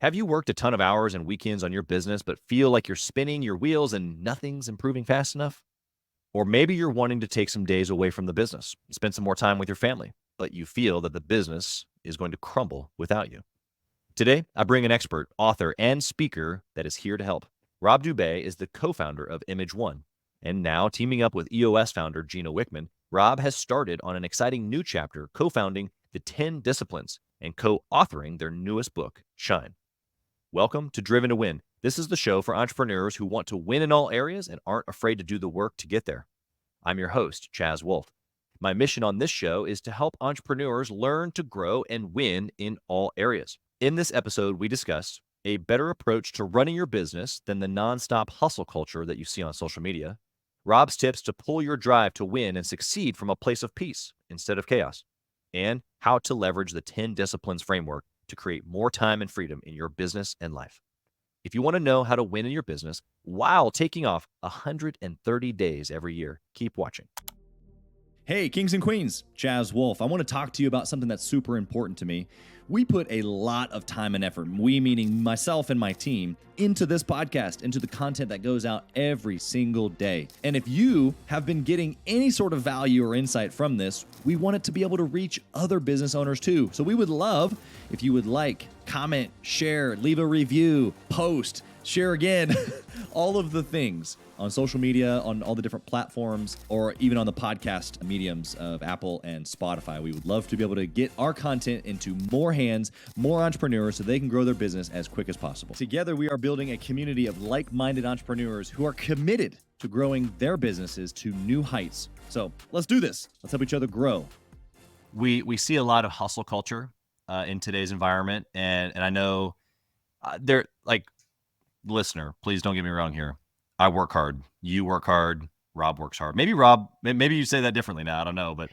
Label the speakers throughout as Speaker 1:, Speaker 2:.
Speaker 1: Have you worked a ton of hours and weekends on your business, but feel like you're spinning your wheels and nothing's improving fast enough? Or maybe you're wanting to take some days away from the business, spend some more time with your family, but you feel that the business is going to crumble without you. Today, I bring an expert, author, and speaker that is here to help. Rob Dube is the co-founder of ImageOne, and now teaming up with EOS founder Gino Wickman, Rob has started on an exciting new chapter, co-founding the 10 Disciplines and co-authoring their newest book, Shine. Welcome to Driven to Win. This is the show for entrepreneurs who want to win in all areas and aren't afraid to do the work to get there. I'm your host, Chaz Wolfe. My mission on this show is to help entrepreneurs learn to grow and win in all areas. In this episode, we discuss a better approach to running your business than the nonstop hustle culture that you see on social media, Rob's tips to pull your drive to win and succeed from a place of peace instead of chaos, and how to leverage the 10 Disciplines framework to create more time and freedom in your business and life. If you want to know how to win in your business while taking off 130 days every year, keep watching.
Speaker 2: Hey, Kings and Queens, Chaz Wolfe. I want to talk to you about something that's super important to me. We put a lot of time and effort, we meaning myself and my team, into this podcast, into the content that goes out every single day. And if you have been getting any sort of value or insight from this, we want it to be able to reach other business owners too. So we would love if you would like, comment, share, leave a review, post, share again, all of the things on social media, on all the different platforms, or even on the podcast mediums of Apple and Spotify. We would love to be able to get our content into more hands, more entrepreneurs, so they can grow their business as quick as possible. Together, we are building a community of like-minded entrepreneurs who are committed to growing their businesses to new heights. So let's do this. Let's help each other grow.
Speaker 1: We see a lot of hustle culture in today's environment, and I know they're like, listener, please don't get me wrong here. I work hard. You work hard. Rob works hard. Maybe Rob, maybe you say that differently now. I don't know. But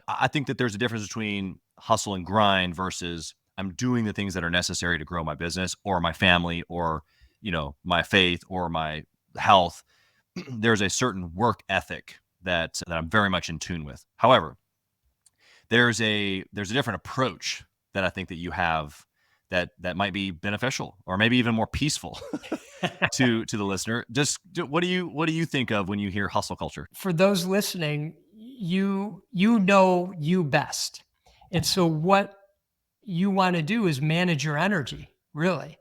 Speaker 1: I think that there's a difference between hustle and grind versus I'm doing the things that are necessary to grow my business or my family or, my faith or my health. There's a certain work ethic that I'm very much in tune with. However, there's a different approach that I think that you have that might be beneficial or maybe even more peaceful to the listener. Just what do you think of when you hear hustle culture?
Speaker 3: For those listening, you know you best. And so what you want to do is manage your energy, really.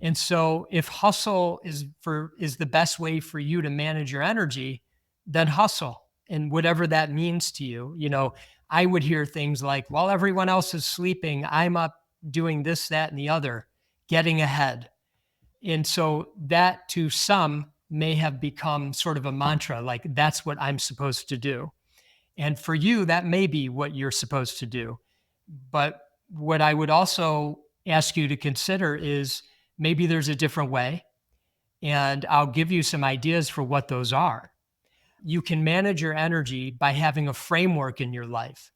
Speaker 3: And so if hustle is the best way for you to manage your energy, then hustle. And whatever that means to you, I would hear things like, while everyone else is sleeping, I'm up doing this, that, and the other, getting ahead. And so that to some may have become sort of a mantra, like that's what I'm supposed to do. And for you, that may be what you're supposed to do. But what I would also ask you to consider is maybe there's a different way. And I'll give you some ideas for what those are. You can manage your energy by having a framework in your life.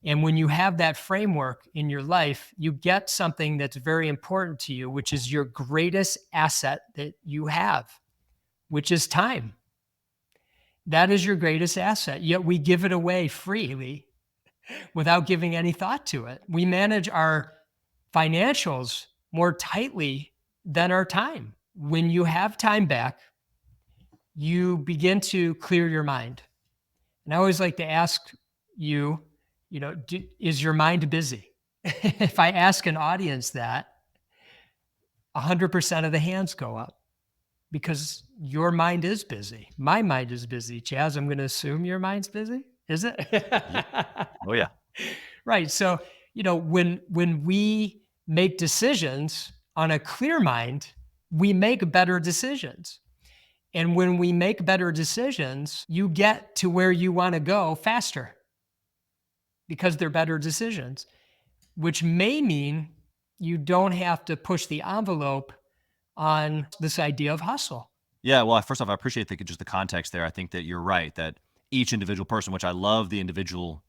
Speaker 3: And when you have that framework in your life, you get something that's very important to you, which is your greatest asset that you have, which is time. That is your greatest asset, yet we give it away freely without giving any thought to it. We manage our financials more tightly than our time. When you have time back, you begin to clear your mind. And I always like to ask you, is your mind busy? If I ask an audience that, 100% of the hands go up because your mind is busy. My mind is busy. Chaz, I'm going to assume your mind's busy. Is it?
Speaker 1: Oh, yeah.
Speaker 3: Right. So, when we make decisions on a clear mind, we make better decisions. And when we make better decisions, you get to where you want to go faster, because they're better decisions, which may mean you don't have to push the envelope on this idea of hustle.
Speaker 1: Yeah, well, first off, I appreciate just the context there. I think that you're right, that each individual person, which I love the individual,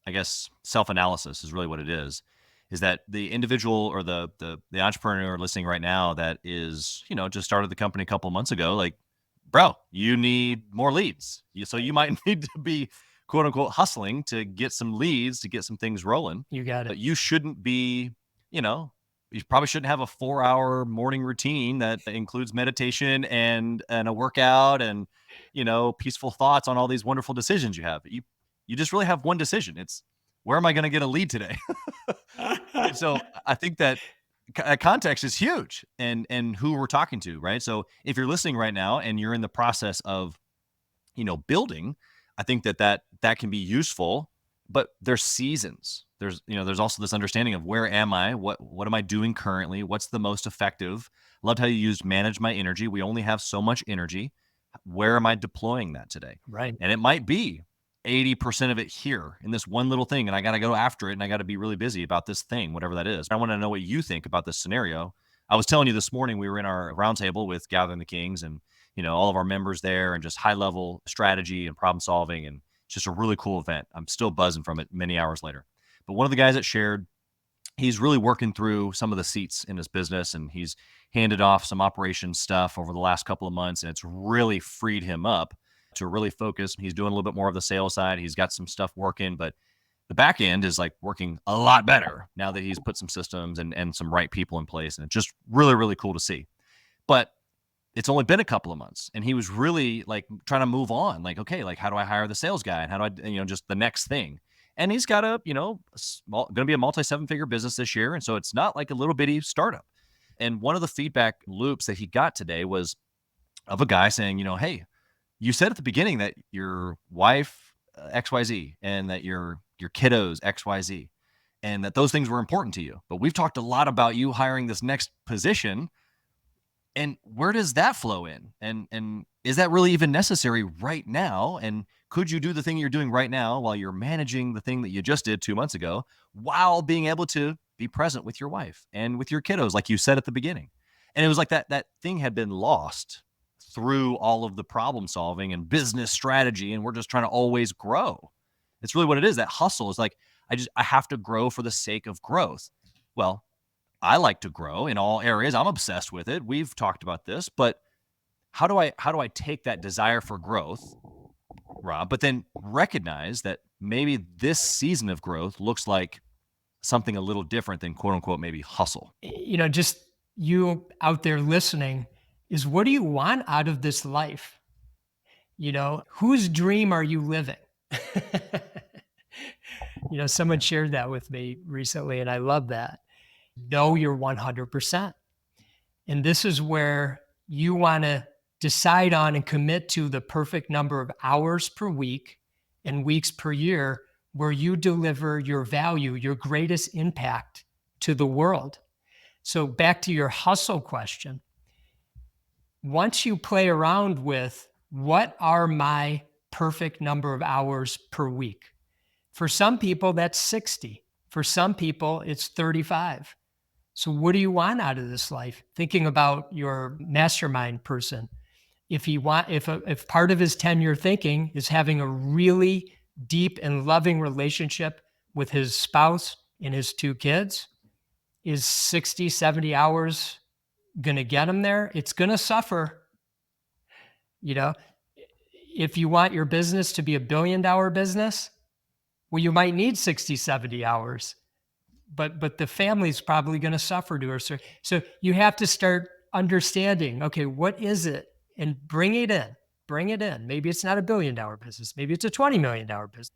Speaker 1: I guess, self-analysis is really what it is that the individual or the entrepreneur listening right now that is, just started the company a couple of months ago, like, bro, you need more leads. So you might need to be quote unquote hustling to get some leads, to get some things rolling.
Speaker 3: You got it.
Speaker 1: But you shouldn't be, you probably shouldn't have a 4-hour morning routine that includes meditation and a workout and, peaceful thoughts on all these wonderful decisions you have. You just really have one decision. It's, where am I going to get a lead today? And so I think that context is huge, and who we're talking to, right? So if you're listening right now and you're in the process of, building, I think that can be useful, but there's seasons. There's also this understanding of, where am I? What am I doing currently? What's the most effective? Loved how you used manage my energy. We only have so much energy. Where am I deploying that today?
Speaker 3: Right.
Speaker 1: And it might be 80% of it here in this one little thing, and I got to go after it, and I got to be really busy about this thing, whatever that is. I want to know what you think about this scenario. I was telling you this morning, we were in our roundtable with Gathering the Kings, and all of our members there, and just high level strategy and problem solving, and it's just a really cool event. I'm still buzzing from it many hours later. But one of the guys that shared, he's really working through some of the seats in his business, and he's handed off some operations stuff over the last couple of months, and it's really freed him up to really focus. He's doing a little bit more of the sales side. He's got some stuff working, but the back end is like working a lot better now that he's put some systems and some right people in place. And it's just really, really cool to see. But it's only been a couple of months, and he was really like trying to move on. Like, okay, like, how do I hire the sales guy, and how do I, just the next thing. And he's got going to be a multi 7-figure business this year. And so it's not like a little bitty startup. And one of the feedback loops that he got today was of a guy saying, hey, you said at the beginning that your wife, XYZ, and that your kiddos, XYZ, and that those things were important to you. But we've talked a lot about you hiring this next position. And where does that flow in? And is that really even necessary right now? And could you do the thing you're doing right now while you're managing the thing that you just did 2 months ago, while being able to be present with your wife and with your kiddos, like you said at the beginning? And it was like that thing had been lost through all of the problem solving and business strategy, and we're just trying to always grow. It's really what it is. That hustle is like, I have to grow for the sake of growth. Well, I like to grow in all areas. I'm obsessed with it. We've talked about this, but how do I take that desire for growth, Rob, but then recognize that maybe this season of growth looks like something a little different than, quote unquote, maybe hustle?
Speaker 3: Just you out there listening, is, what do you want out of this life? Whose dream are you living? Someone shared that with me recently, and I love that. Know you're 100%. And this is where you want to decide on and commit to the perfect number of hours per week and weeks per year where you deliver your value, your greatest impact to the world. So back to your hustle question. Once you play around with, what are my perfect number of hours per week? For some people, that's 60. For some people, it's 35. So what do you want out of this life? Thinking about your mastermind person, if part of his 10-year thinking is having a really deep and loving relationship with his spouse and his 2 kids, is 60, 70 hours going to get him there? It's going to suffer. If you want your business to be $1 billion business, well, you might need 60, 70 hours. But the family's probably going to suffer to her. So you have to start understanding, okay, what is it? And bring it in. Maybe it's not $1 billion business. Maybe it's a $20 million business,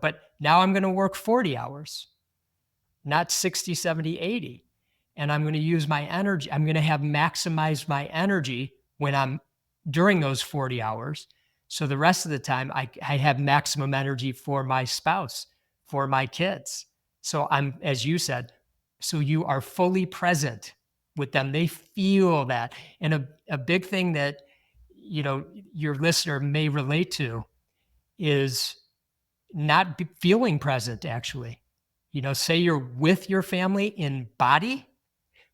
Speaker 3: but now I'm going to work 40 hours, not 60, 70, 80. And I'm going to use my energy. I'm going to have maximized my energy when I'm during those 40 hours. So the rest of the time I have maximum energy for my spouse, for my kids. So I'm, as you said, so you are fully present with them. They feel that. And a big thing that, your listener may relate to is not feeling present, actually. Say you're with your family in body,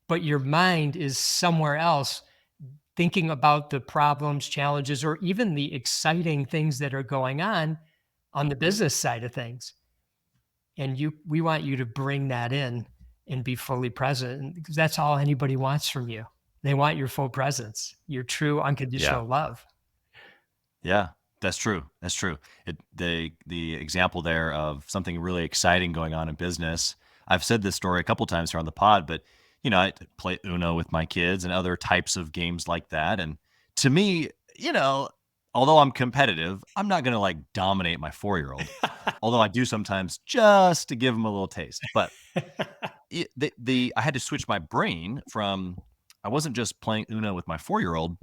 Speaker 3: but your mind is somewhere else, thinking about the problems, challenges, or even the exciting things that are going on the business side of things. And we want you to bring that in and be fully present, because that's all anybody wants from you. They want your full presence, your true unconditional love.
Speaker 1: Yeah, that's true. The example there of something really exciting going on in business. I've said this story a couple times here on the pod, but I play Uno with my kids and other types of games like that. And to me, although I'm competitive, I'm not going to like dominate my 4-year-old. Although I do sometimes just to give him a little taste. But I had to switch my brain from I wasn't just playing Uno with my 4-year-old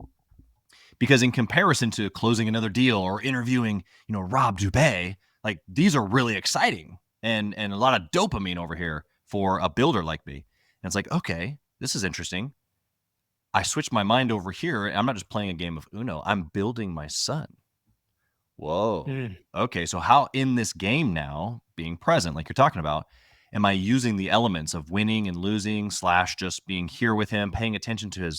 Speaker 1: because in comparison to closing another deal or interviewing, Rob Dube, like these are really exciting and a lot of dopamine over here for a builder like me. And it's like, okay, this is interesting. I switched my mind over here. I'm not just playing a game of Uno. I'm building my son. Whoa.
Speaker 3: Mm.
Speaker 1: Okay. So how in this game now, being present, like you're talking about, am I using the elements of winning and losing / just being here with him, paying attention to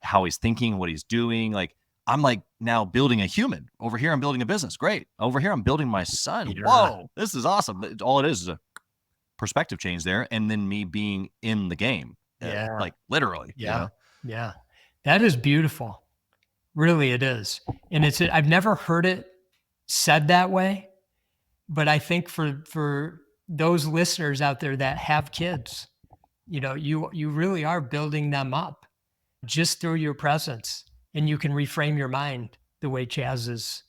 Speaker 1: how he's thinking, what he's doing? Like I'm like now building a human. Over here, I'm building a business. Great. Over here, I'm building my son.
Speaker 3: Yeah.
Speaker 1: Whoa, this is awesome. All it is a perspective change there. And then me being in the game.
Speaker 3: Yeah.
Speaker 1: Like literally.
Speaker 3: Yeah. Yeah. That is beautiful. Really, it is. And I've never heard it said that way, but I think for those listeners out there that have kids, you really are building them up just through your presence, and you can reframe your mind the way Chaz is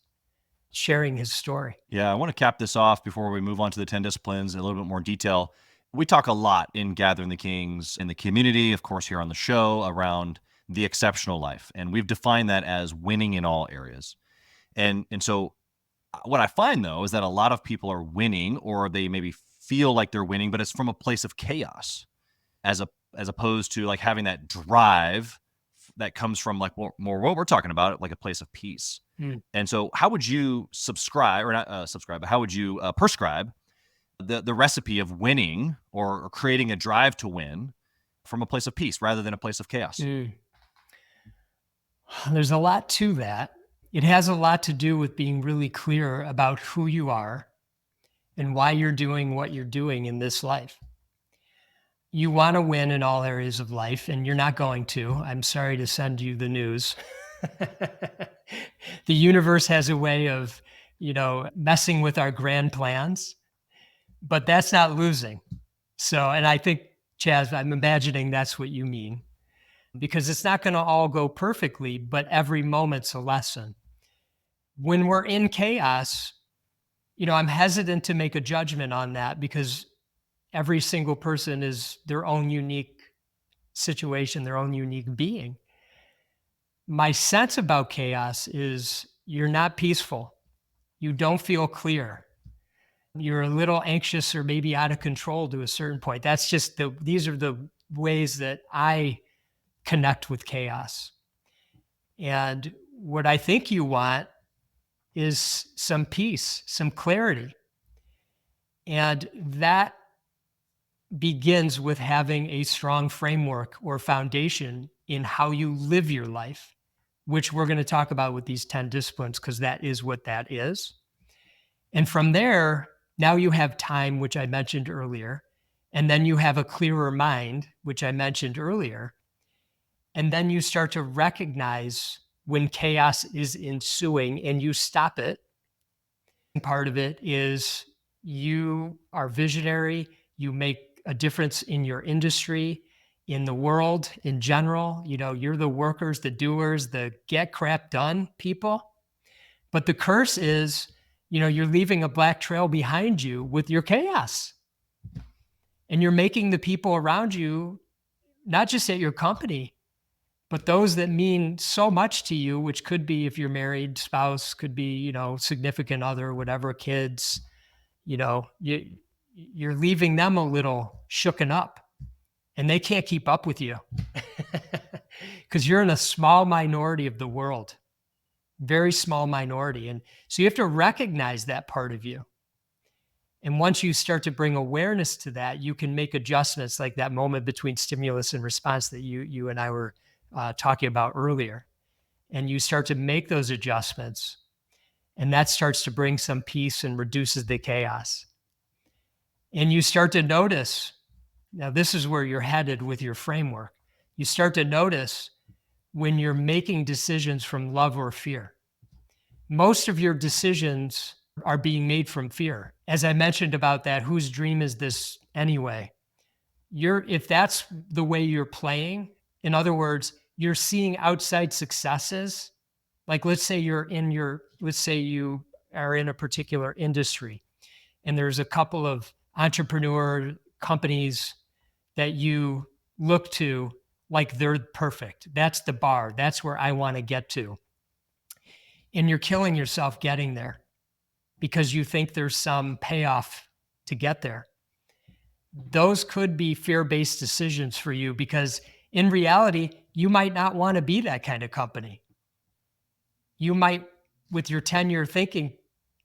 Speaker 3: sharing his story.
Speaker 1: Yeah, I want to cap this off before we move on to the 10 disciplines in a little bit more detail. We talk a lot in Gathering the Kings in the community, of course, here on the show around the exceptional life. And we've defined that as winning in all areas. And so what I find though is that a lot of people are winning, or they maybe feel like they're winning, but it's from a place of chaos as opposed to like having that drive that comes from like more what we're talking about, like a place of peace. And so how would you subscribe, or not subscribe, but how would you prescribe the recipe of winning or creating a drive to win from a place of peace rather than a place of chaos?
Speaker 3: There's a lot to that. It has a lot to do with being really clear about who you are and why you're doing what you're doing in this life. You want to win in all areas of life, and you're not going to. I'm sorry to send you the news. The universe has a way of, messing with our grand plans, but that's not losing. So, and I think, Chaz, I'm imagining that's what you mean, because it's not going to all go perfectly, but every moment's a lesson. When we're in chaos, I'm hesitant to make a judgment on that because every single person is their own unique situation, their own unique being. My sense about chaos is you're not peaceful. You don't feel clear. You're a little anxious or maybe out of control to a certain point. That's just these are the ways that I connect with chaos. And what I think you want is some peace, some clarity. And that begins with having a strong framework or foundation in how you live your life, which we're going to talk about with these 10 disciplines, because that is what that is. And from there, now you have time, which I mentioned earlier, and then you have a clearer mind, which I mentioned earlier. And then you start to recognize when chaos is ensuing and you stop it. Part of it is you are visionary, you make a difference in your industry, in the world in general. You're the workers, the doers, the get crap done people. But the curse is, you're leaving a black trail behind you with your chaos. And you're making the people around you, not just at your company, but those that mean so much to you, which could be, if you're married, spouse, could be, significant other, whatever, kids, you're leaving them a little shooken up, and they can't keep up with you because you're in a small minority of the world, very small minority. And so you have to recognize that part of you. And once you start to bring awareness to that, you can make adjustments, like that moment between stimulus and response that you and I were talking about earlier. And you start to make those adjustments, and that starts to bring some peace and reduces the chaos. And you start to notice, now this is where you're headed with your framework. You start to notice when you're making decisions from love or fear. Most of your decisions are being made from fear. As I mentioned about that, whose dream is this anyway? if that's the way you're playing, in other words, you're seeing outside successes. Like let's say you are in a particular industry and there's a couple of entrepreneur companies that you look to like they're perfect. That's the bar. That's where I want to get to. And you're killing yourself getting there because you think there's some payoff to get there. Those could be fear-based decisions for you because in reality, you might not want to be that kind of company. You might, with your 10-year thinking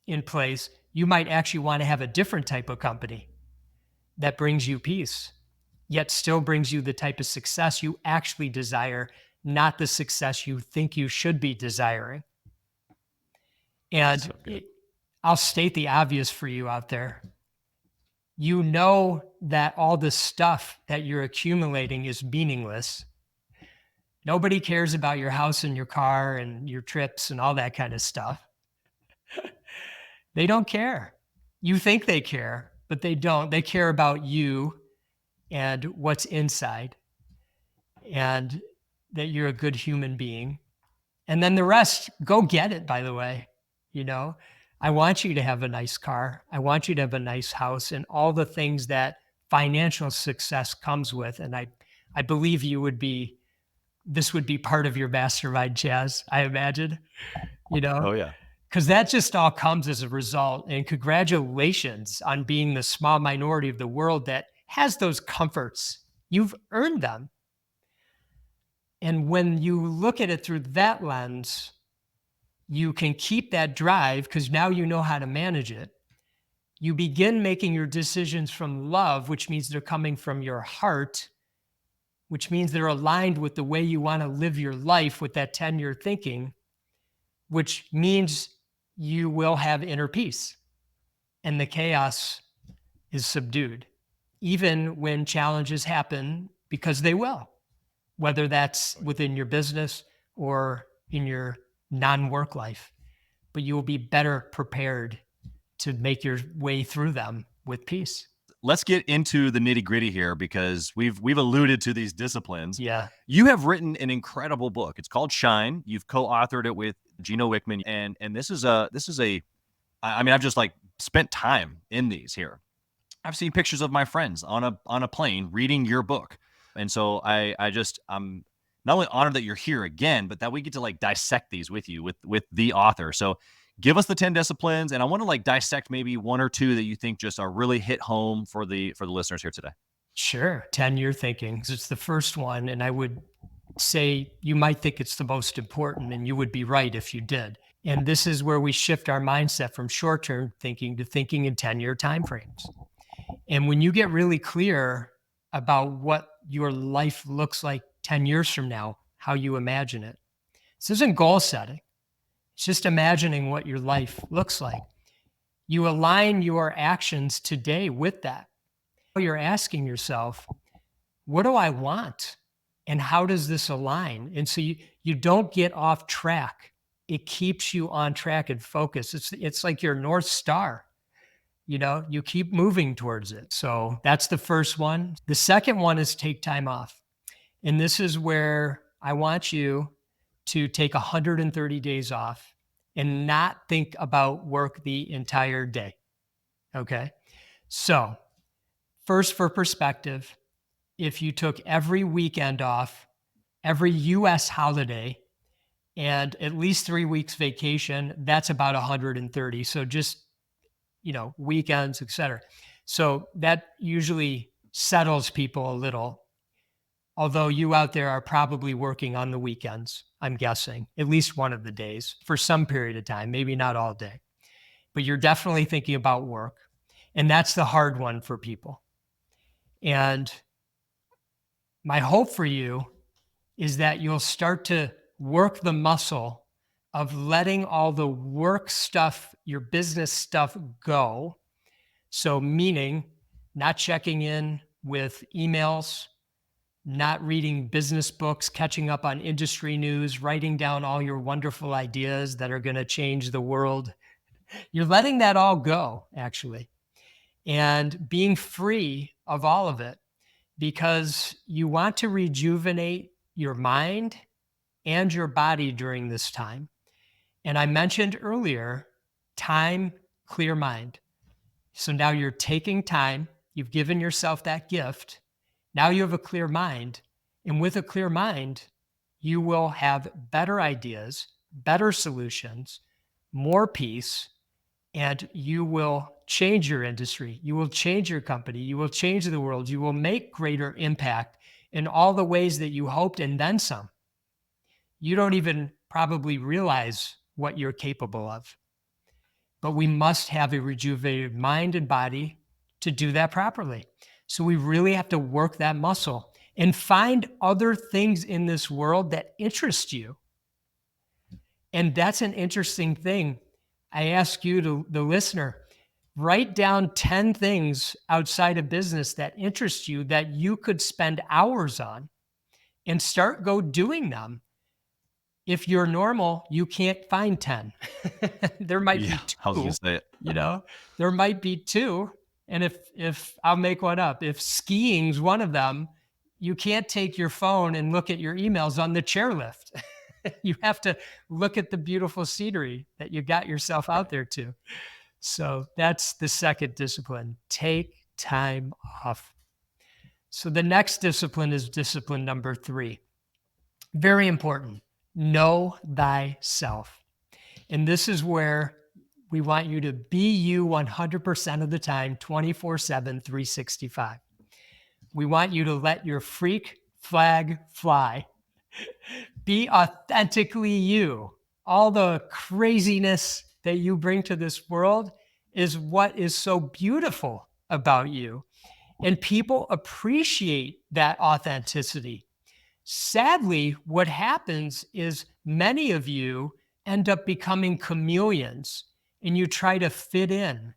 Speaker 3: in place, you might actually want to have a different type of company that brings you peace, yet still brings you the type of success you actually desire, not the success you think you should be desiring. And
Speaker 1: So good.
Speaker 3: I'll state the obvious for you out there. You know that all the stuff that you're accumulating is meaningless. Nobody cares about your house and your car and your trips and all that kind of stuff. They don't care. You think they care, but they don't. They care about you and what's inside and that you're a good human being. And then the rest, go get it, by the way. I want you to have a nice car. I want you to have a nice house and all the things that financial success comes with. And I believe this would be part of your mastermind, Chaz, I imagine,
Speaker 1: Oh yeah.
Speaker 3: because that just all comes as a result. And congratulations on being the small minority of the world that has those comforts. You've earned them. And when you look at it through that lens, you can keep that drive because now you know how to manage it. You begin making your decisions from love, which means they're coming from your heart, which means they're aligned with the way you want to live your life with that 10-year thinking, which means you will have inner peace and the chaos is subdued, even when challenges happen, because they will, whether that's within your business or in your non-work life, but you will be better prepared to make your way through them with peace.
Speaker 1: Let's get into the nitty-gritty here because we've alluded to these disciplines.
Speaker 3: Yeah.
Speaker 1: You have written an incredible book. It's called Shine. You've co-authored it with Gino Wickman, and this is I mean, I've just like spent time in these here. I've seen pictures of my friends on a plane reading your book, and so I'm not only honored that you're here again, but that we get to like dissect these with you with the author. So give us the 10 disciplines, and I want to like dissect maybe one or two that you think just are really hit home for the listeners here today.
Speaker 3: Sure. 10-year thinking. It's the first one. And I would say you might think it's the most important, and you would be right if you did. And this is where we shift our mindset from short-term thinking to thinking in 10-year timeframes. And when you get really clear about what your life looks like 10 years from now, how you imagine it. This isn't goal setting. It's just imagining what your life looks like. You align your actions today with that. You're asking yourself, what do I want? And how does this align? And so you don't get off track. It keeps you on track and focused. It's like your North Star. You keep moving towards it. So that's the first one. The second one is take time off. And this is where I want you to take 130 days off and not think about work the entire day. Okay. So first, for perspective, if you took every weekend off, every US holiday, and at least 3 weeks vacation, that's about 130. So just, weekends, et cetera. So that usually settles people a little. Although you out there are probably working on the weekends, I'm guessing, at least one of the days for some period of time, maybe not all day, but you're definitely thinking about work. And that's the hard one for people. And my hope for you is that you'll start to work the muscle of letting all the work stuff, your business stuff go. So meaning not checking in with emails, not reading business books, catching up on industry news, writing down all your wonderful ideas that are going to change the world. You're letting that all go, actually, and being free of all of it. because you want to rejuvenate your mind and your body during this time. And I mentioned earlier, time, clear mind. So now you're taking time, you've given yourself that gift. Now you have a clear mind. And with a clear mind, you will have better ideas, better solutions, more peace, and you will change your industry. You will change your company. You will change the world. You will make greater impact in all the ways that you hoped and then some. You don't even probably realize what you're capable of. But we must have a rejuvenated mind and body to do that properly. So we really have to work that muscle and find other things in this world that interest you. And that's an interesting thing. I ask you, to the listener, write down 10 things outside of business that interest you that you could spend hours on and go doing them. If you're normal, you can't find 10. There might be two.
Speaker 1: I was going to say it.
Speaker 3: There might be two. And if I'll make one up, if skiing's one of them, you can't take your phone and look at your emails on the chairlift. You have to look at the beautiful scenery that you got yourself out there to. So that's the second discipline. Take time off. So the next discipline is discipline number 3. Very important. Know thyself. And this is where we want you to be you 100% of the time, 24/7, 365. We want you to let your freak flag fly. Be authentically you. All the craziness that you bring to this world is what is so beautiful about you. And people appreciate that authenticity. Sadly, what happens is many of you end up becoming chameleons, and you try to fit in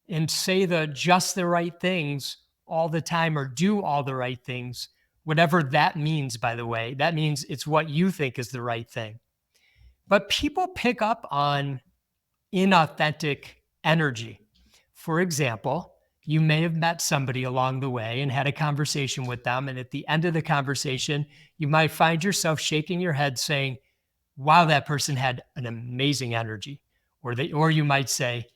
Speaker 3: and say just the right things all the time, or do all the right things, whatever that means, by the way. That means it's what you think is the right thing. But people pick up on inauthentic energy. For example, you may have met somebody along the way and had a conversation with them. And at the end of the conversation, you might find yourself shaking your head saying, wow, that person had an amazing energy. Or you might say,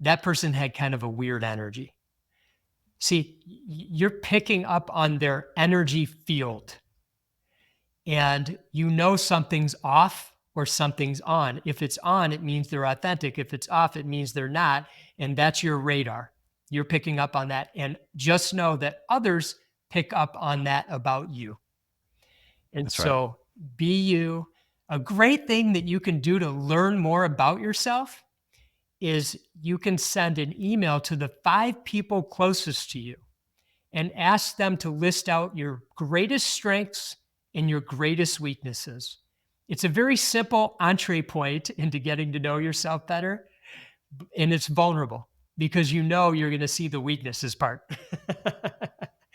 Speaker 3: that person had kind of a weird energy. See, you're picking up on their energy field. And you know something's off or something's on. If it's on, it means they're authentic. If it's off, it means they're not. And that's your radar. You're picking up on that. And just know that others pick up on that about you. And
Speaker 1: That's
Speaker 3: so
Speaker 1: right.
Speaker 3: Be you. A great thing that you can do to learn more about yourself is you can send an email to the 5 people closest to you and ask them to list out your greatest strengths and your greatest weaknesses. It's a very simple entree point into getting to know yourself better, and it's vulnerable because you know you're going to see the weaknesses part.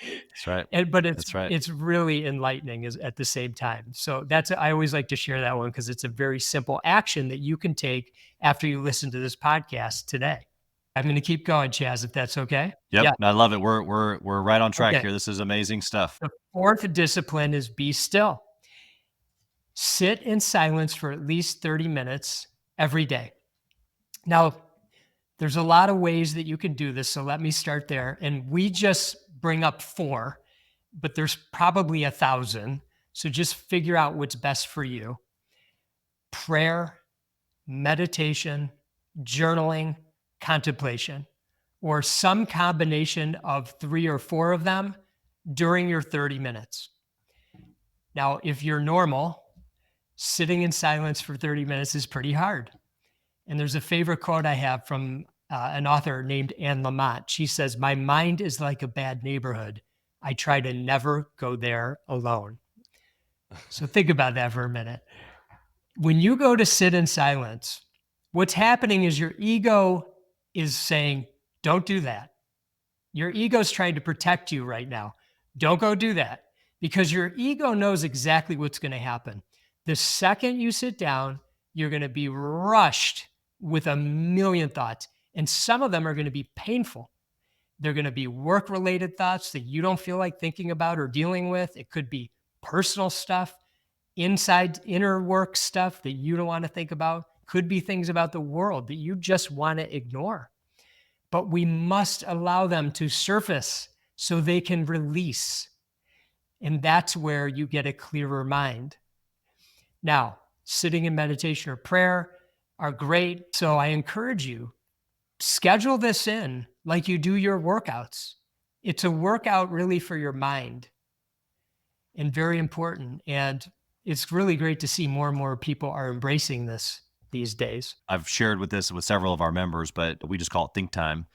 Speaker 1: That's right.
Speaker 3: But
Speaker 1: That's right.
Speaker 3: it's really enlightening at the same time. So I always like to share that one because it's a very simple action that you can take after you listen to this podcast today. I'm going to keep going, Chaz, if that's okay.
Speaker 1: Yep.
Speaker 3: Yeah.
Speaker 1: I love it. We're right on track
Speaker 3: Okay.
Speaker 1: here. This is amazing stuff.
Speaker 3: The 4th discipline is be still. Sit in silence for at least 30 minutes every day. Now, there's a lot of ways that you can do this, so let me start there. And we just bring up 4, but there's probably 1,000. So just figure out what's best for you. Prayer, meditation, journaling, contemplation, or some combination of 3 or 4 of them during your 30 minutes. Now, if you're normal, sitting in silence for 30 minutes is pretty hard. And there's a favorite quote I have from an author named Anne Lamott. She says, "My mind is like a bad neighborhood. I try to never go there alone." So think about that for a minute. When you go to sit in silence, what's happening is your ego is saying, don't do that. Your ego's trying to protect you right now. Don't go do that, because your ego knows exactly what's going to happen. The second you sit down, you're going to be rushed with a million thoughts, and some of them are going to be painful. They're going to be work-related thoughts that you don't feel like thinking about or dealing with. It could be personal stuff, inner work stuff that you don't want to think about. Could be things about the world that you just want to ignore. But we must allow them to surface so they can release. And that's where you get a clearer mind. Now, sitting in meditation or prayer are great. So I encourage you, schedule this in like you do your workouts. It's a workout really for your mind and very important. And it's really great to see more and more people are embracing this these days.
Speaker 1: I've shared with this with several of our members, but we just call it think time.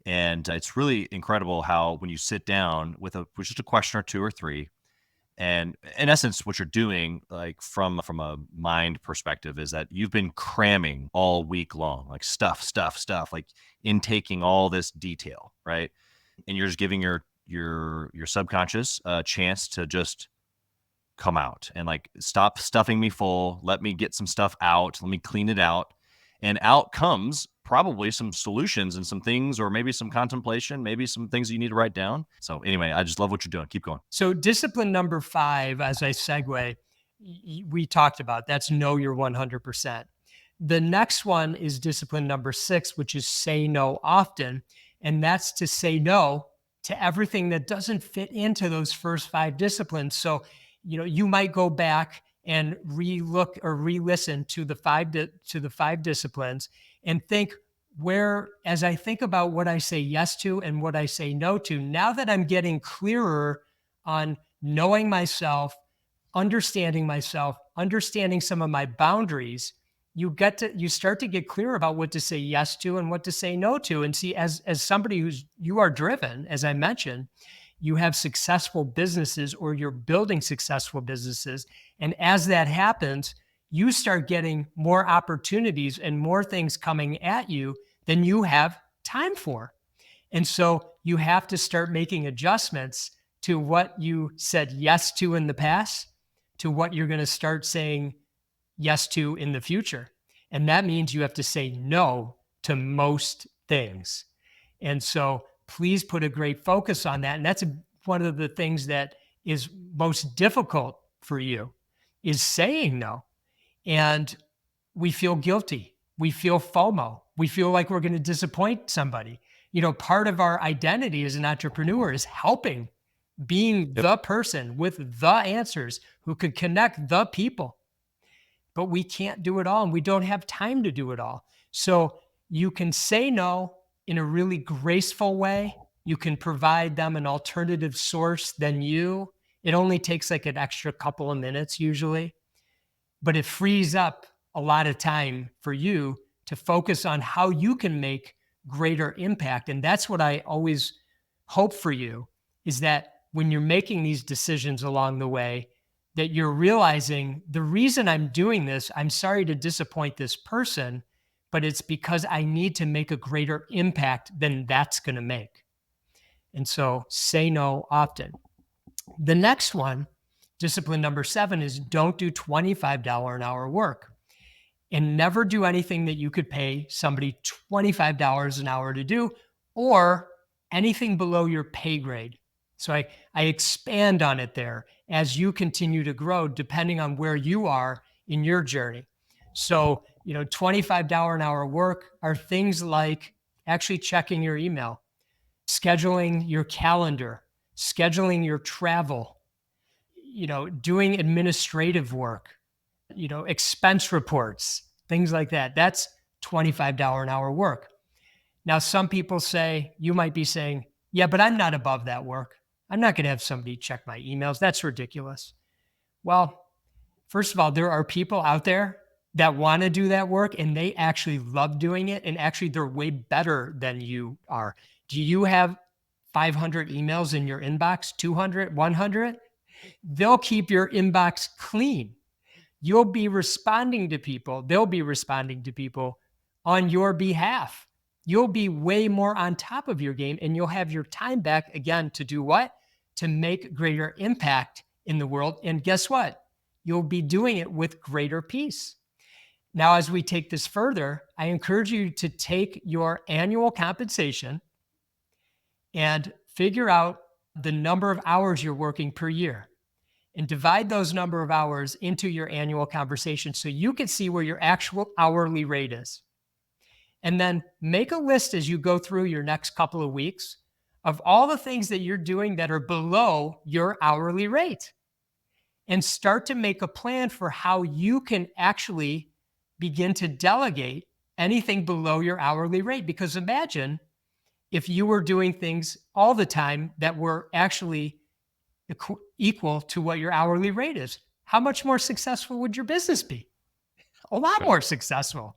Speaker 1: And it's really incredible how when you sit down with just a question or two or three, and in essence, what you're doing, like from a mind perspective, is that you've been cramming all week long, like stuff, like intaking all this detail, right? And you're just giving your subconscious a chance to just come out and like stop stuffing me full. Let me get some stuff out. Let me clean it out. And out comes probably some solutions and some things, or maybe some contemplation, maybe some things you need to write down. So anyway, I just love what you're doing. Keep going.
Speaker 3: So discipline number 5, as I segue, we talked about, that's know your 100%. The next one is discipline number 6, which is say no often. And that's to say no to everything that doesn't fit into those first 5 disciplines. So, you might go back and re-look or re-listen to the 5 disciplines and think, where, as I think about what I say yes to and what I say no to, now that I'm getting clearer on knowing myself, understanding some of my boundaries, you start to get clear about what to say yes to and what to say no to. And see, as somebody you are driven, as I mentioned, you have successful businesses or you're building successful businesses. And as that happens, you start getting more opportunities and more things coming at you than you have time for. And so you have to start making adjustments to what you said yes to in the past, to what you're going to start saying yes to in the future. And that means you have to say no to most things. And so please put a great focus on that. And that's one of the things that is most difficult for you, is saying no. And we feel guilty. We feel FOMO. We feel like we're going to disappoint somebody. Part of our identity as an entrepreneur is helping, being the person with the answers who could connect the people. But we can't do it all, and we don't have time to do it all. So you can say no in a really graceful way. You can provide them an alternative source than you. It only takes like an extra couple of minutes usually, but it frees up a lot of time for you to focus on how you can make greater impact. And that's what I always hope for you, is that when you're making these decisions along the way, that you're realizing the reason I'm doing this, I'm sorry to disappoint this person, but it's because I need to make a greater impact than that's going to make. And so say no often. The next one, discipline number 7, is don't do $25 an hour work, and never do anything that you could pay somebody $25 an hour to do, or anything below your pay grade. So I expand on it there as you continue to grow, depending on where you are in your journey. So, $25 an hour work are things like actually checking your email, scheduling your calendar, scheduling your travel, doing administrative work, expense reports, things like that. That's $25 an hour work. Now, some people you might be saying, yeah, but I'm not above that work. I'm not going to have somebody check my emails. That's ridiculous. Well, first of all, there are people out there that want to do that work, and they actually love doing it. And actually, they're way better than you are. Do you have 500 emails in your inbox, 200, 100? They'll keep your inbox clean. You'll be responding to people. They'll be responding to people on your behalf. You'll be way more on top of your game, and you'll have your time back again to do what? To make greater impact in the world. And guess what? You'll be doing it with greater peace. Now, as we take this further, I encourage you to take your annual compensation and figure out the number of hours you're working per year and divide those number of hours into your annual conversation so you can see where your actual hourly rate is. And then make a list as you go through your next couple of weeks of all the things that you're doing that are below your hourly rate, and start to make a plan for how you can actually begin to delegate anything below your hourly rate. Because imagine if you were doing things all the time that were actually equal to what your hourly rate is. How much more successful would your business be? A lot more successful.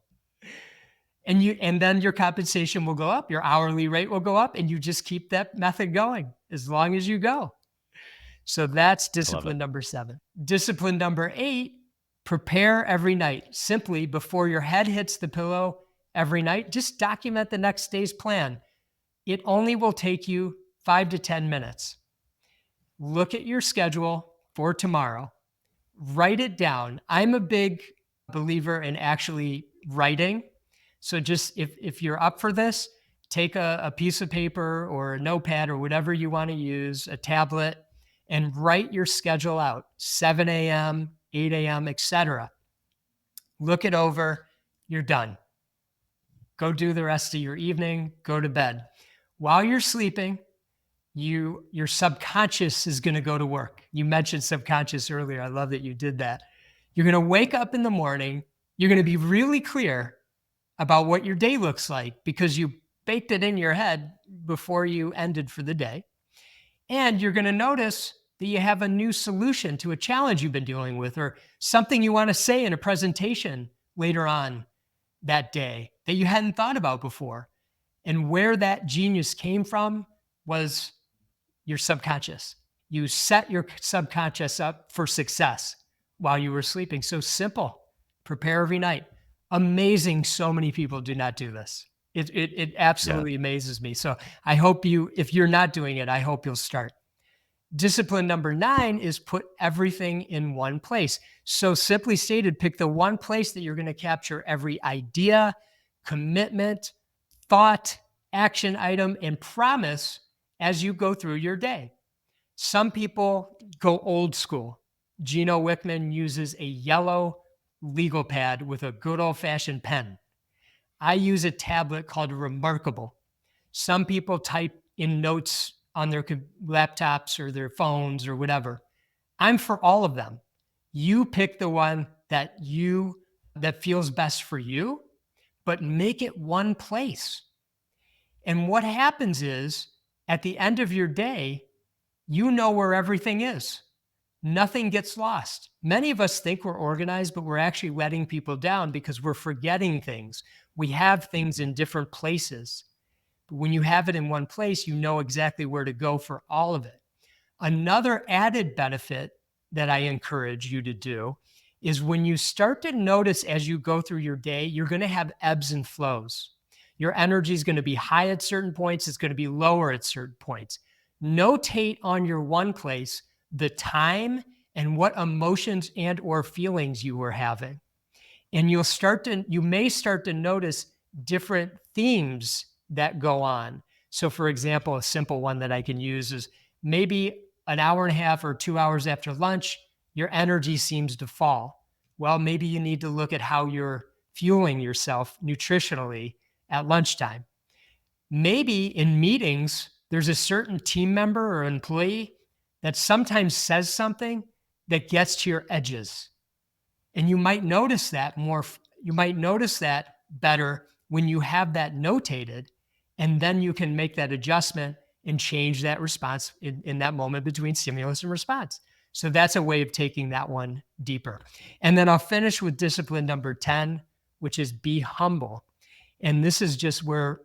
Speaker 3: And then your compensation will go up, your hourly rate will go up, and you just keep that method going as long as you go. So that's discipline number 7. Discipline number 8, prepare every night. Simply before your head hits the pillow every night, just document the next day's plan. It only will take you 5 to 10 minutes. Look at your schedule for tomorrow. Write it down. I'm a big believer in actually writing. So just if you're up for this, take a piece of paper or a notepad or whatever you want to use, a tablet, and write your schedule out, 7 a.m., 8 a.m., etc. Look it over. You're done. Go do the rest of your evening. Go to bed. While you're sleeping, your subconscious is going to go to work. You mentioned subconscious earlier. I love that you did that. You're going to wake up in the morning. You're going to be really clear about what your day looks like because you baked it in your head before you ended for the day. And you're going to notice that you have a new solution to a challenge you've been dealing with, or something you want to say in a presentation later on that day that you hadn't thought about before. And where that genius came from was your subconscious. You set your subconscious up for success while you were sleeping. So simple. Prepare every night. Amazing. So many people do not do this. It absolutely amazes me. So I hope if you're not doing it, I hope you'll start. Discipline number 9 is put everything in one place. So simply stated, pick the one place that you're going to capture every idea, commitment, thought, action item, and promise as you go through your day. Some people go old school. Gino Wickman uses a yellow legal pad with a good old-fashioned pen. I use a tablet called Remarkable. Some people type in notes on their laptops or their phones or whatever. I'm for all of them. You pick the one that feels best for you, but make it one place. And what happens is, at the end of your day, you know where everything is. Nothing gets lost. Many of us think we're organized, but we're actually letting people down because we're forgetting things. We have things in different places. But when you have it in one place, you know exactly where to go for all of it. Another added benefit that I encourage you to do is when you start to notice as you go through your day, you're going to have ebbs and flows. Your energy is going to be high at certain points. It's going to be lower at certain points. Notate on your one place the time and what emotions and or feelings you were having. And you may start to notice different themes that go on. So for example, a simple one that I can use is maybe an hour and a half or 2 hours after lunch, your energy seems to fall. Well, maybe you need to look at how you're fueling yourself nutritionally at lunchtime. Maybe in meetings, there's a certain team member or employee that sometimes says something that gets to your edges. And you might notice that better when you have that notated, and then you can make that adjustment and change that response in that moment between stimulus and response. So that's a way of taking that one deeper. And then I'll finish with discipline number 10, which is be humble. And this is just where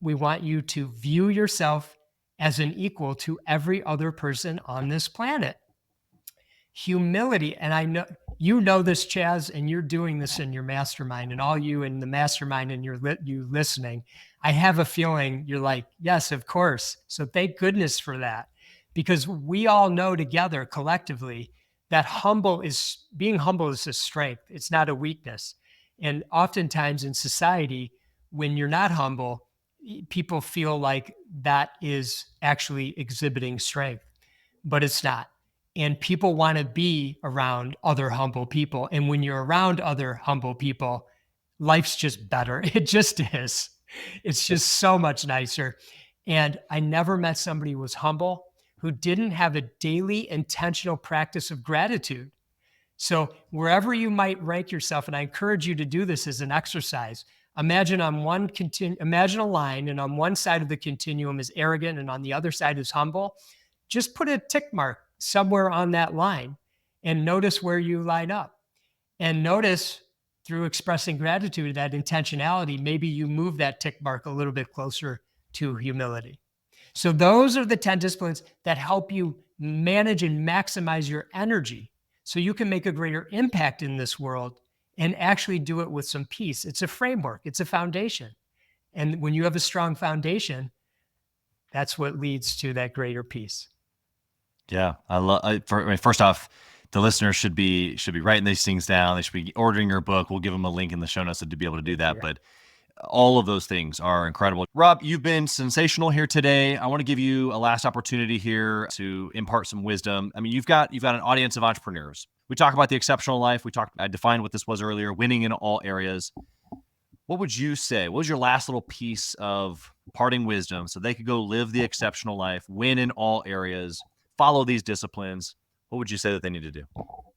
Speaker 3: we want you to view yourself as an equal to every other person on this planet. Humility, and I know you know this, Chaz, and you're doing this in your mastermind, and all you in the mastermind and you listening, I have a feeling you're like, yes, of course. So thank goodness for that, because we all know together collectively that being humble is a strength. It's not a weakness. And oftentimes in society, when you're not humble, people feel like that is actually exhibiting strength, but it's not. And people want to be around other humble people. And when you're around other humble people, life's just better. It just is. It's just so much nicer. And I never met somebody who was humble who didn't have a daily intentional practice of gratitude. So wherever you might rank yourself, and I encourage you to do this as an exercise, imagine imagine a line, and on one side of the continuum is arrogant and on the other side is humble. Just put a tick mark somewhere on that line and notice where you line up. And notice through expressing gratitude, that intentionality, maybe you move that tick mark a little bit closer to humility. So those are the 10 disciplines that help you manage and maximize your energy so you can make a greater impact in this world and actually do it with some peace. It's a framework, it's a foundation. And when you have a strong foundation, that's what leads to that greater peace.
Speaker 1: Yeah, first off, the listeners should be writing these things down. They should be ordering your book. We'll give them a link in the show notes to be able to do that. Yeah. But all of those things are incredible. Rob, you've been sensational here today. I want to give you a last opportunity here to impart some wisdom. I mean, you've got an audience of entrepreneurs. We talk about the exceptional life. I defined what this was earlier, winning in all areas. What would you say? What was your last little piece of parting wisdom so they could go live the exceptional life, win in all areas, follow these disciplines? What would you say that they need to do?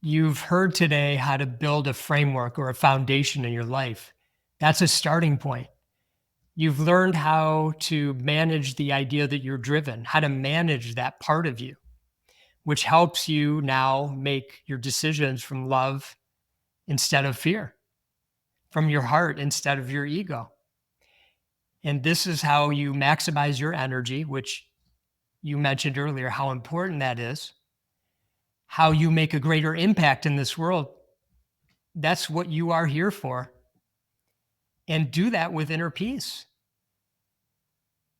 Speaker 3: You've heard today how to build a framework or a foundation in your life. That's a starting point. You've learned how to manage the idea that you're driven, how to manage that part of you, which helps you now make your decisions from love instead of fear, from your heart instead of your ego. And this is how you maximize your energy, which you mentioned earlier, how important that is. How you make a greater impact in this world. That's what you are here for. And do that with inner peace.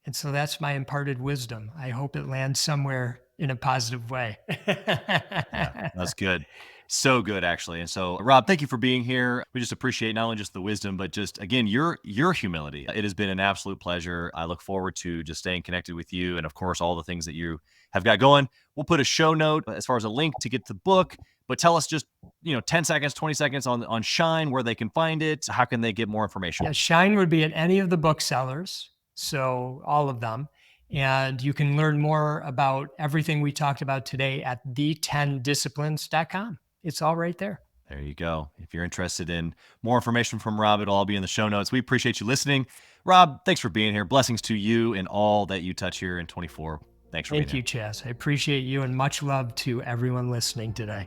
Speaker 3: And so that's my imparted wisdom. I hope it lands somewhere in a positive way.
Speaker 1: Yeah, that's good. So good, actually. And so, Rob, thank you for being here. We just appreciate not only just the wisdom, but just, again, your humility. It has been an absolute pleasure. I look forward to just staying connected with you and, of course, all the things that you have got going. We'll put a show note as far as a link to get the book, but tell us just, 10 seconds, 20 seconds on Shine, where they can find it. How can they get more information?
Speaker 3: Yeah, Shine would be at any of the booksellers, so all of them. And you can learn more about everything we talked about today at the10disciplines.com. It's all right there.
Speaker 1: There you go. If you're interested in more information from Rob, it'll all be in the show notes. We appreciate you listening. Rob, thanks for being here. Blessings to you and all that you touch here in 24. Thanks for being here.
Speaker 3: Thank you, Chaz. I appreciate you, and much love to everyone listening today.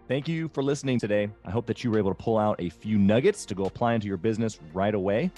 Speaker 2: Thank you for listening today. I hope that you were able to pull out a few nuggets to go apply into your business right away.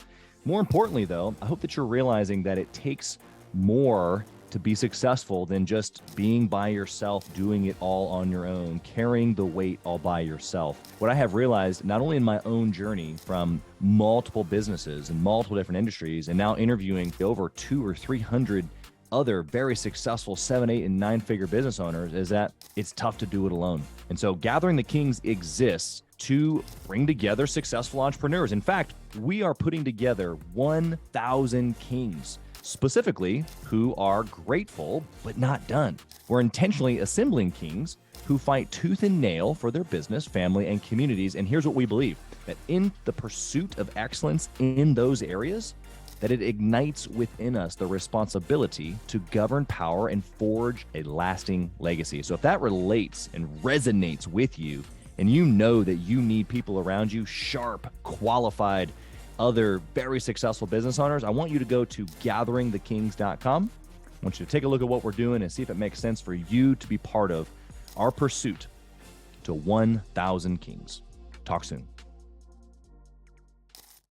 Speaker 2: More importantly, though, I hope that you're realizing that it takes more to be successful than just being by yourself, doing it all on your own, carrying the weight all by yourself. What I have realized, not only in my own journey from multiple businesses and multiple different industries, and now interviewing over 200 or 300 other very successful 7, 8, and 9-figure business owners, is that it's tough to do it alone. And so Gathering the Kings exists to bring together successful entrepreneurs. In fact, we are putting together 1,000 kings, specifically who are grateful but not done. We're intentionally assembling kings who fight tooth and nail for their business, family, and communities. And here's what we believe, that in the pursuit of excellence in those areas, that it ignites within us the responsibility to govern power and forge a lasting legacy. So if that relates and resonates with you, and you know that you need people around you, sharp, qualified, other very successful business owners, I want you to go to gatheringthekings.com. I want you to take a look at what we're doing and see if it makes sense for you to be part of our pursuit to 1,000 kings. Talk soon.